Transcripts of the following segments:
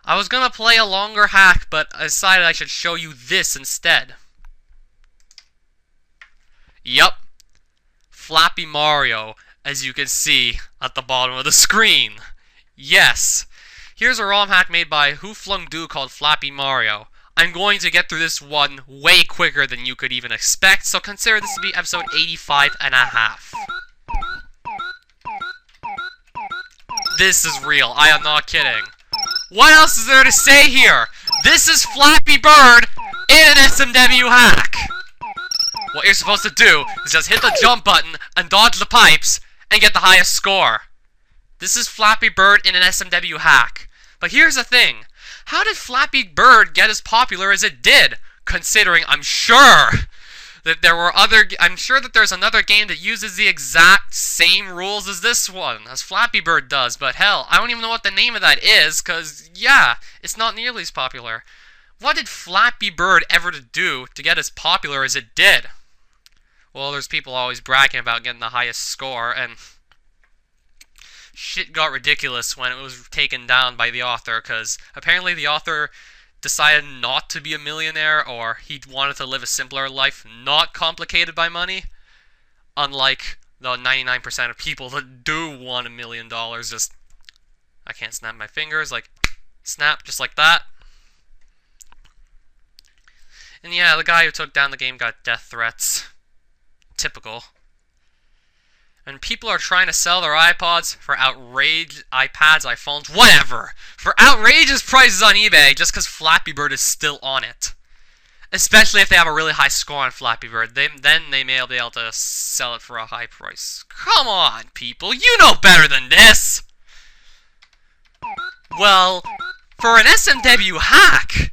I was gonna play a longer hack, but I decided I should show you this instead. Yup. Flappy Mario, as you can see at the bottom of the screen. Yes. Here's a ROM hack made by HuFlungDu called Flappy Mario. I'm going to get through this one way quicker than you could even expect, so consider this to be episode 85 and a half. This is real. I am not kidding. What else is there to say here? This is Flappy Bird in an SMW hack. What you're supposed to do is just hit the jump button and dodge the pipes and get the highest score. This is Flappy Bird in an SMW hack. But here's the thing. How did Flappy Bird get as popular as it did? Considering I'm sure that there's another game that uses the exact same rules as this one, as Flappy Bird does, but hell, I don't even know what the name of that is, cause yeah, it's not nearly as popular. What did Flappy Bird ever do to get as popular as it did? Well, there's people always bragging about getting the highest score, and shit got ridiculous when it was taken down by the author, cause apparently the author decided not to be a millionaire, or he wanted to live a simpler life, not complicated by money, unlike the 99% of people that do want $1 million. Just, I can't snap my fingers, like, snap, just like that. And yeah, the guy who took down the game got death threats. Typical. And people are trying to sell their iPods for iPads, iPhones, whatever, for outrageous prices on eBay just because Flappy Bird is still on it. Especially if they have a really high score on Flappy Bird, then they may be able to sell it for a high price. Come on, people, you know better than this! Well, for an SMW hack,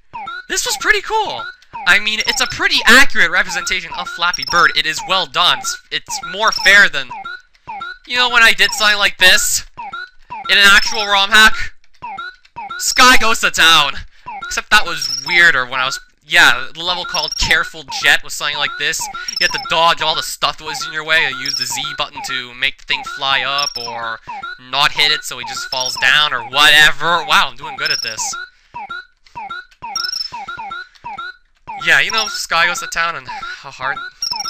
this was pretty cool. I mean, it's a pretty accurate representation of Flappy Bird. It is well done. It's more fair than... You know when I did something like this? In an actual ROM hack? Sky Goes to Town. Except that was weirder when I was... Yeah, the level called Careful Jet was something like this. You had to dodge all the stuff that was in your way. You use the Z button to make the thing fly up, or not hit it so he just falls down, or whatever. Wow, I'm doing good at this. Yeah, you know, Sky Goes to Town and how hard...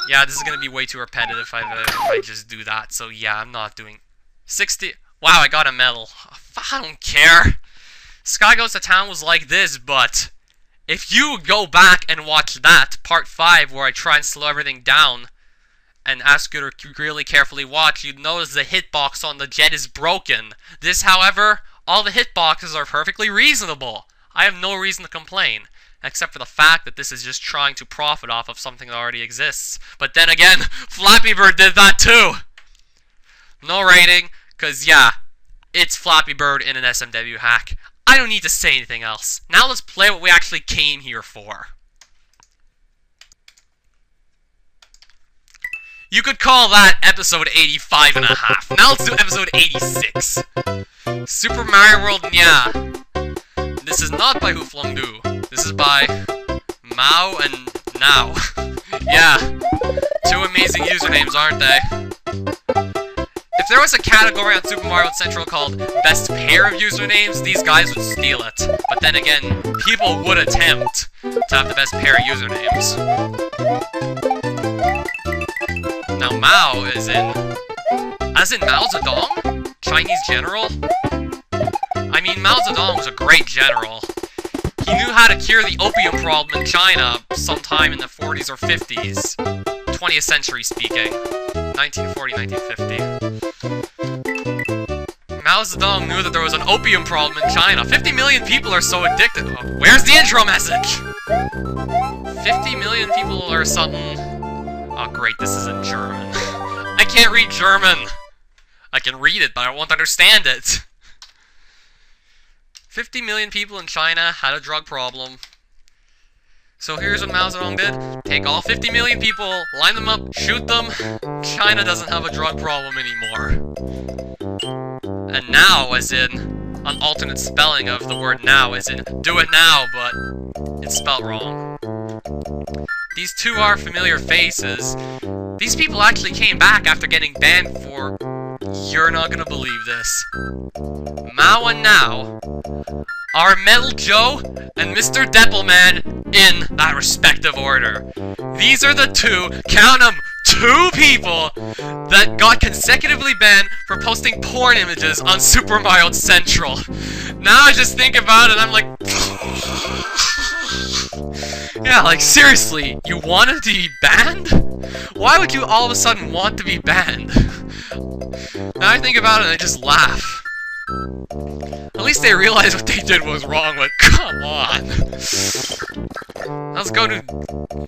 Yeah, this is gonna be way too repetitive if I just do that, so yeah, I'm not doing... 60... Wow, I got a medal. I don't care. Sky Goes to Town was like this, but... If you go back and watch that, part 5, where I try and slow everything down, and ask you to really carefully watch, you'd notice the hitbox on the jet is broken. This, however, all the hitboxes are perfectly reasonable. I have no reason to complain. Except for the fact that this is just trying to profit off of something that already exists. But then again, Flappy Bird did that too! No rating, cause yeah, it's Flappy Bird in an SMW hack. I don't need to say anything else. Now let's play what we actually came here for. You could call that episode 85 and a half. Now let's do episode 86. Super Mario World Nyaa. This is not by HuFlungDu. This is by Mao Nao. Yeah, two amazing usernames, aren't they? If there was a category on Super Mario Central called Best Pair of Usernames, these guys would steal it. But then again, people would attempt to have the best pair of usernames. Now Mao is in... As in Mao Zedong? Chinese general? I mean, Mao Zedong was a great general. He knew how to cure the opium problem in China sometime in the 40s or 50s. 20th century speaking. 1940, 1950. Mao Zedong knew that there was an opium problem in China. 50 million people are so addicted. Oh, where's the intro message? 50 million people or something. Oh great, this is in German. I can't read German. I can read it, but I won't understand it. 50 million people in China had a drug problem. So here's what Mao Zedong did. Take all 50 million people, line them up, shoot them. China doesn't have a drug problem anymore. And now, as in an alternate spelling of the word now, as in do it now, but it's spelled wrong. These two are familiar faces. These people actually came back after getting banned for... You're not gonna believe this. Mao and Nao are Metal Joe and Mr. Deppelman in that respective order. These are the two, count them, 2 people that got consecutively banned for posting porn images on Super Mario Central. Now I just think about it, I'm like... Yeah, like, seriously, you wanted to be banned? Why would you all of a sudden want to be banned? Now I think about it and I just laugh. At least they realized what they did was wrong, but come on! Let's go to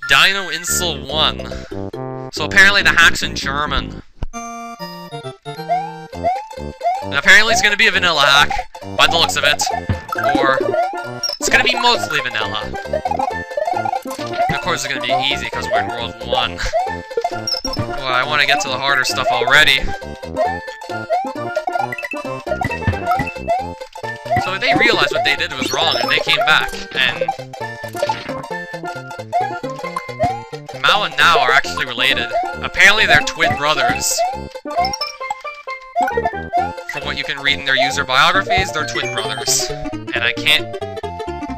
Dino Insel 1. So apparently the hack's in German. And apparently it's gonna be a vanilla hack, by the looks of it. Or it's gonna be mostly vanilla. And of course it's gonna be easy because we're in World 1. Well, I wanna get to the harder stuff already. So they realized what they did was wrong and they came back. And Mao and Nao are actually related. Apparently they're twin brothers. From what you can read in their user biographies, they're twin brothers. And I can't...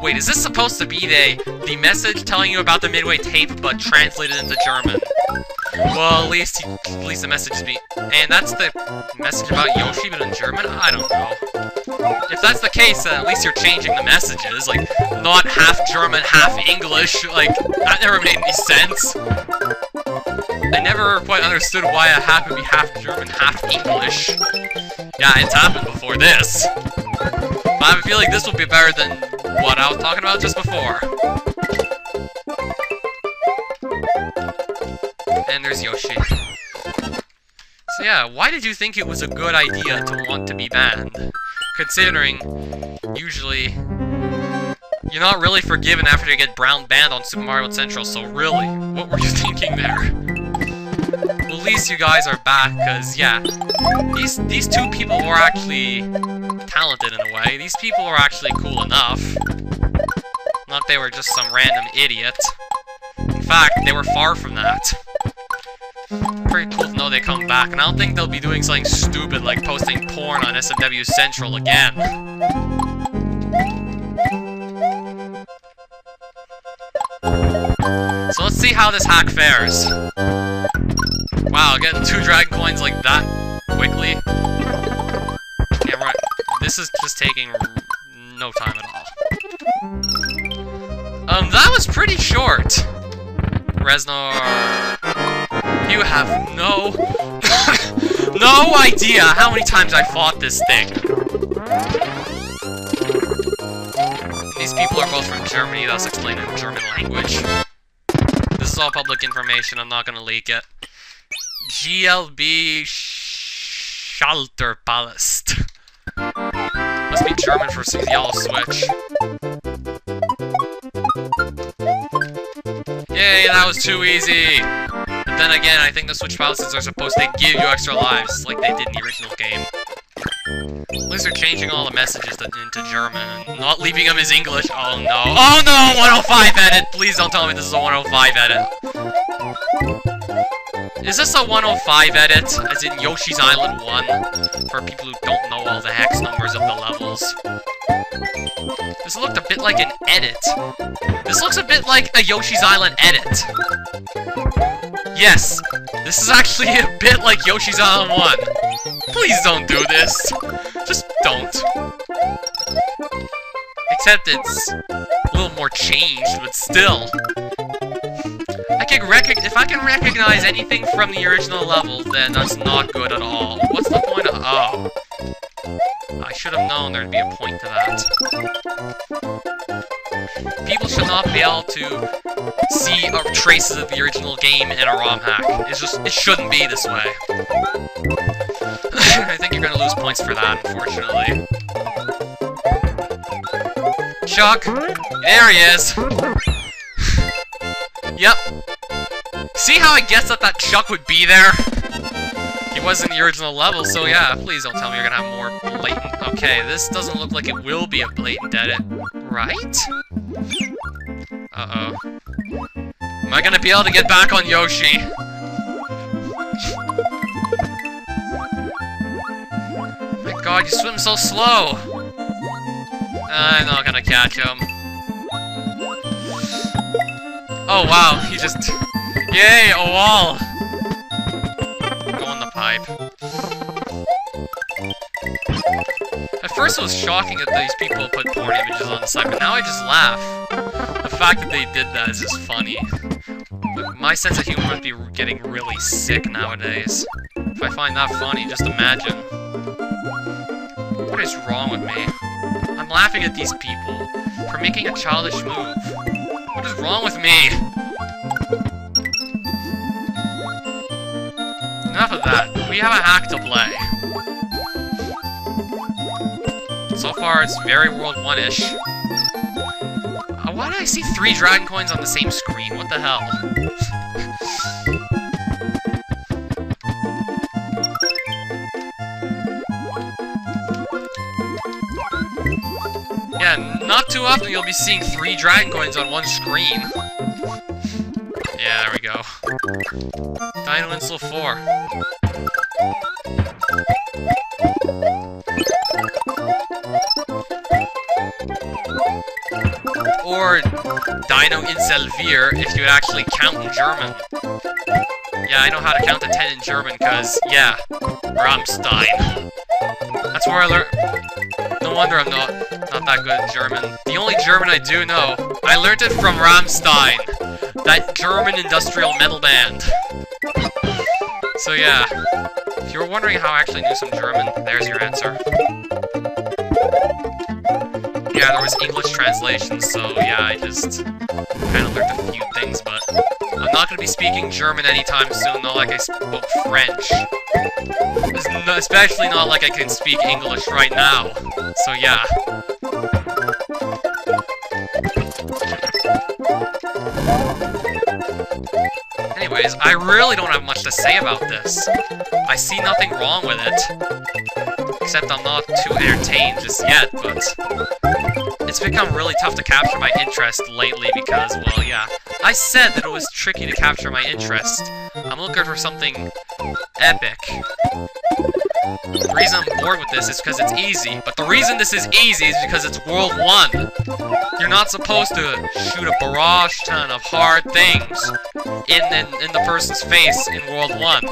Wait, is this supposed to be the message telling you about the Midway tape, but translated into German? Well, at least the message is being... And that's the message about Yoshi, but in German? I don't know. If that's the case, at least you're changing the messages. Like, not half German, half English. Like, that never made any sense. I never quite understood why a hack would be half German, half English. Yeah, it's happened before this. But I feel like this will be better than what I was talking about just before. And there's Yoshi. So yeah, why did you think it was a good idea to want to be banned? Considering, usually, you're not really forgiven after you get brown banned on Super Mario Central, so really, what were you thinking there? Well, at least you guys are back, because, yeah, these 2 people were actually talented in a way. These people were actually cool enough. Not they were just some random idiot. In fact, they were far from that. Pretty cool to know they come back, and I don't think they'll be doing something stupid like posting porn on SMW Central again. So let's see how this hack fares. Wow, getting 2 dragon coins like that quickly. Yeah, right. This is just taking no time at all. That was pretty short. Reznor... You have no... no idea how many times I fought this thing. These people are both from Germany, thus explaining the German language. This is all public information, I'm not gonna leak it. GLB Schalterpalast. Must be German for yellow switch. Yay, that was too easy! But then again, I think the switch palaces are supposed to give you extra lives, like they did in the original game. At least they're changing all the messages into German, and not leaving them as English. Oh no. Oh no! 105 edit! Please don't tell me this is a 105 edit. Is this a 105 edit? As in Yoshi's Island 1? For people who don't know all the hex numbers of the levels. This looked a bit like an edit. This looks a bit like a Yoshi's Island edit. Yes, this is actually a bit like Yoshi's Island 1. Please don't do this. Just don't. Except it's a little more changed, but still. If I can recognize anything from the original level, then that's not good at all. What's the point of... Oh. I should have known there'd be a point to that. People should not be able to see traces of the original game in a ROM hack. It shouldn't be this way. I think you're gonna lose points for that, unfortunately. Chuck! There he is! Yep. See how I guessed that Chuck would be there? He was in the original level, so yeah, please don't tell me you're gonna have more blatant... Okay, this doesn't look like it will be a blatant edit, right? Uh-oh. Am I gonna be able to get back on Yoshi? My god, you swim so slow! I'm not gonna catch him. Oh wow, he just... Yay, a wall! Go in the pipe. At first it was shocking that these people put porn images on the site, but now I just laugh. The fact that they did that is just funny. Like, my sense of humor must be getting really sick nowadays. If I find that funny, just imagine. What is wrong with me? I'm laughing at these people for making a childish move. What is wrong with me? Enough of that. We have a hack to play. So far, it's very World 1-ish. Why did I see 3 dragon coins on the same screen? What the hell? Yeah, not too often you'll be seeing 3 dragon coins on one screen. Yeah, there we go. Dino Insel 4. Or Dino Inselvier if you would actually count in German. Yeah, I know how to count to 10 in German because, yeah, Rammstein. That's where I learned. No wonder I'm not that good at German. The only German I do know, I learned it from Rammstein, that German industrial metal band. So yeah, if you were wondering how I actually knew some German, there's your answer. Yeah, there was English translations, so yeah, I just kind of learned a few things, but I'm not going to be speaking German anytime soon, not like I spoke French. Especially not like I can speak English right now, so yeah. Anyways, I really don't have much to say about this. I see nothing wrong with it. Except I'm not too entertained just yet, but it's become really tough to capture my interest lately because, well, yeah. I said that it was tricky to capture my interest. I'm looking for something epic. The reason I'm bored with this is because it's easy, but the reason this is easy is because it's World 1. You're not supposed to shoot a barrage ton of hard things in the person's face in World 1.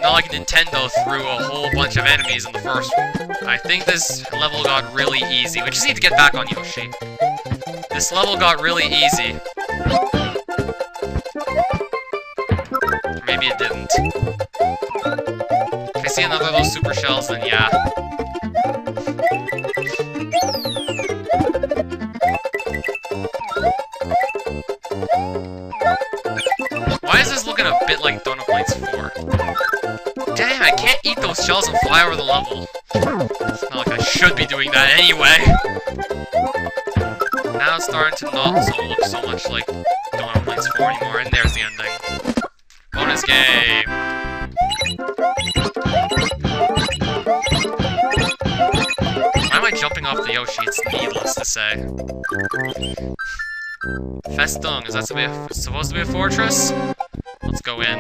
Not like Nintendo threw a whole bunch of enemies in the first one. I think this level got really easy. We just need to get back on Yoshi. This level got really easy. Or maybe it didn't. If I see another of those super shells, then yeah. Why is this looking a bit like Donut Plains 4? Damn, I can't eat those shells and fly over the level. It's not like I should be doing that anyway. Now it's starting to not look so much like Donut Plains 4 anymore, and there's the ending. Bonus game! Why am I jumping off the Yoshi? It's needless to say. Festung, is that supposed to be a fortress? Let's go in.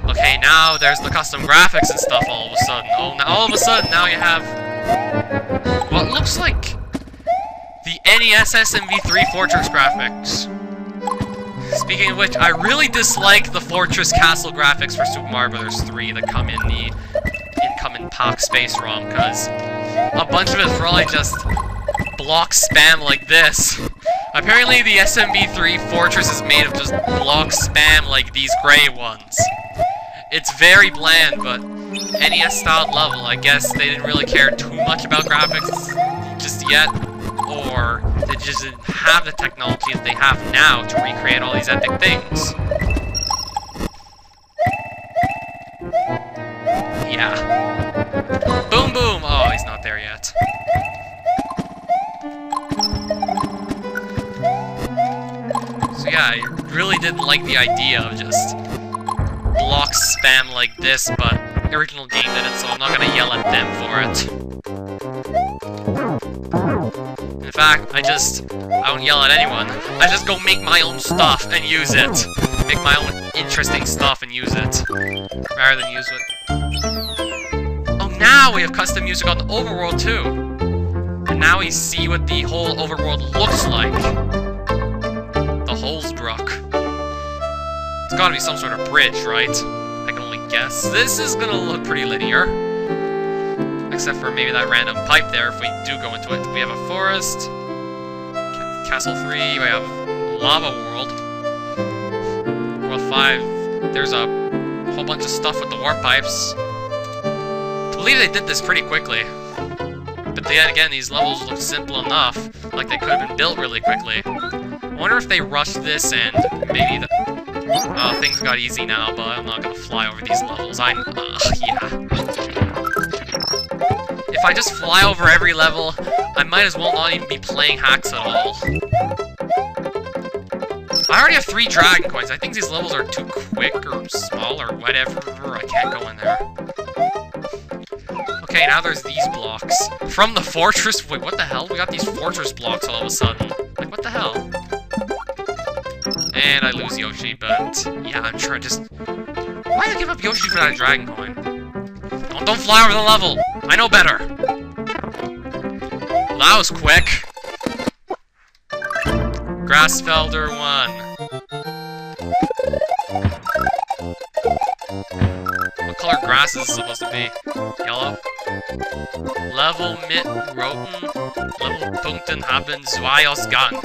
Okay, now there's the custom graphics and stuff all of a sudden. Oh, now all of a sudden now you have what looks like the NES SMV3 Fortress graphics. Speaking of which, I really dislike the Fortress Castle graphics for Super Mario Bros. 3 that come in the incoming Pac Space ROM, because a bunch of it's probably just block spam like this. Apparently the SMV3 Fortress is made of just block spam like these gray ones. It's very bland, but NES-styled level, I guess they didn't really care too much about graphics just yet, or they just didn't have the technology that they have now to recreate all these epic things. Yeah. Boom boom! Oh, he's not there yet. So yeah, I really didn't like the idea of just block spam like this, but the original game did it, so I'm not gonna yell at them for it. In fact, I don't yell at anyone. I just go make my own stuff and use it. Make my own interesting stuff and use it. Rather than use it. Oh, now now we have custom music on the overworld too. And now we see what the whole overworld looks like. The Holzbruck. It's gotta be some sort of bridge, right? I can only guess. This is gonna look pretty linear. Except for maybe that random pipe there if we do go into it. We have a forest. Castle 3, we have Lava World. World 5, there's a whole bunch of stuff with the warp pipes. I believe they did this pretty quickly. But then again, these levels look simple enough, like they could have been built really quickly. I wonder if they rushed this and maybe things got easy now, but I'm not gonna fly over these levels. Yeah. If I just fly over every level, I might as well not even be playing hacks at all. I already have 3 dragon coins. I think these levels are too quick or small or whatever. I can't go in there. Okay, now there's these blocks. From the fortress? Wait, what the hell? We got these fortress blocks all of a sudden. Like, what the hell? And I lose Yoshi, but yeah, I'm sure I just... Why did I give up Yoshi for that dragon coin? Don't fly over the level! I know better! Well, that was quick. Grassfelder 1. What color grass is this supposed to be? Yellow? Level mit roten Levelpunkten haben 2 Ausgang.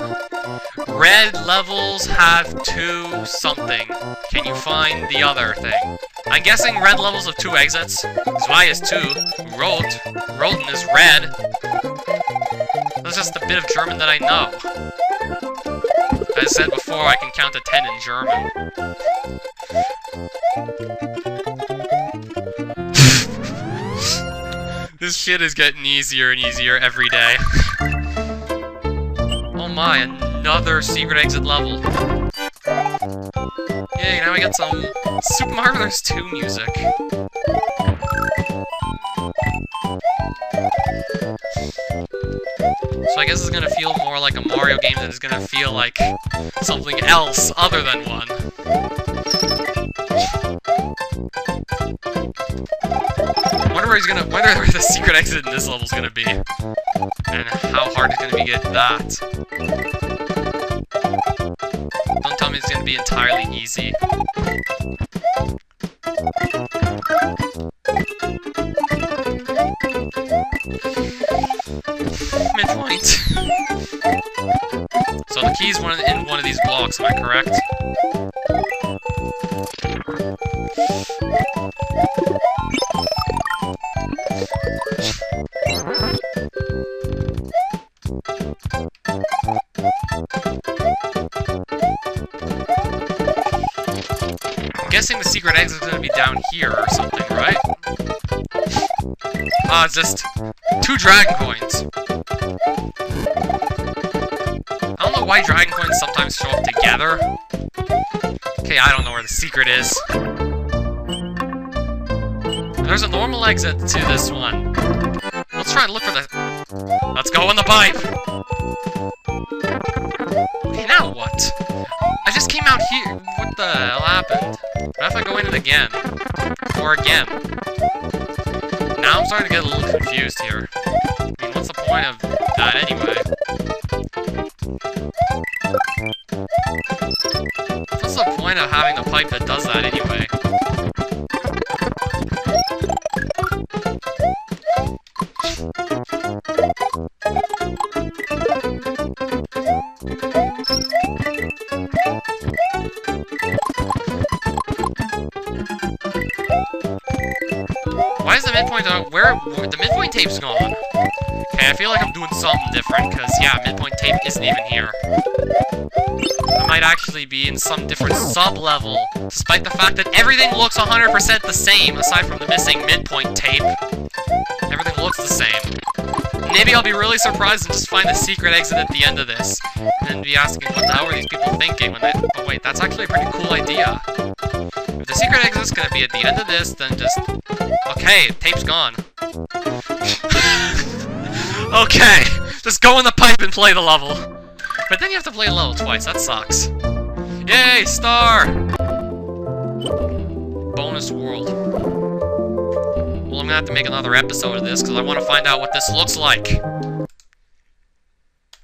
Red levels have 2 something. Can you find the other thing? I'm guessing red levels have 2 exits. 2 is 2. Roten is red. That's just a bit of German that I know. As I said before, I can count to 10 in German. This shit is getting easier and easier every day. Oh my, another secret exit level. Yay, now we got some Super Mario Bros. 2 music. So I guess it's gonna feel more like a Mario game than it's gonna feel like something else other than one. Wonder where the secret exit in this level is gonna be, and how hard it's gonna be to get that. Don't tell me it's gonna be entirely easy. Midpoint. So the key's in one of these blocks, am I correct? I'm guessing the secret exit is going to be down here or something, right? It's just 2 dragon coins. I don't know why dragon coins sometimes show up together. Okay, I don't know where the secret is. There's a normal exit to this one. Let's try to look for the... Let's go in the pipe! Okay, now what? I just came out here. What the hell happened? What if I go in it again? Or again? Now I'm starting to get a little confused here. I mean, what's the point of that anyway? What's the point of having a pipe that does that anyway? Why is the midpoint where the midpoint tape's gone? Okay, I feel like I'm doing something different, because yeah, midpoint tape isn't even here. I might actually be in some different sub-level, despite the fact that everything looks 100% the same, aside from the missing midpoint tape. Everything looks the same. Maybe I'll be really surprised and just find the secret exit at the end of this, and then be asking, what the hell were these people thinking when they... Oh wait, that's actually a pretty cool idea. If the secret exit's gonna be at the end of this, then just... Okay, tape's gone. Okay, just go in the pipe and play the level. But then you have to play the level twice, that sucks. Yay, star! Bonus world. Well, I'm gonna have to make another episode of this, because I want to find out what this looks like.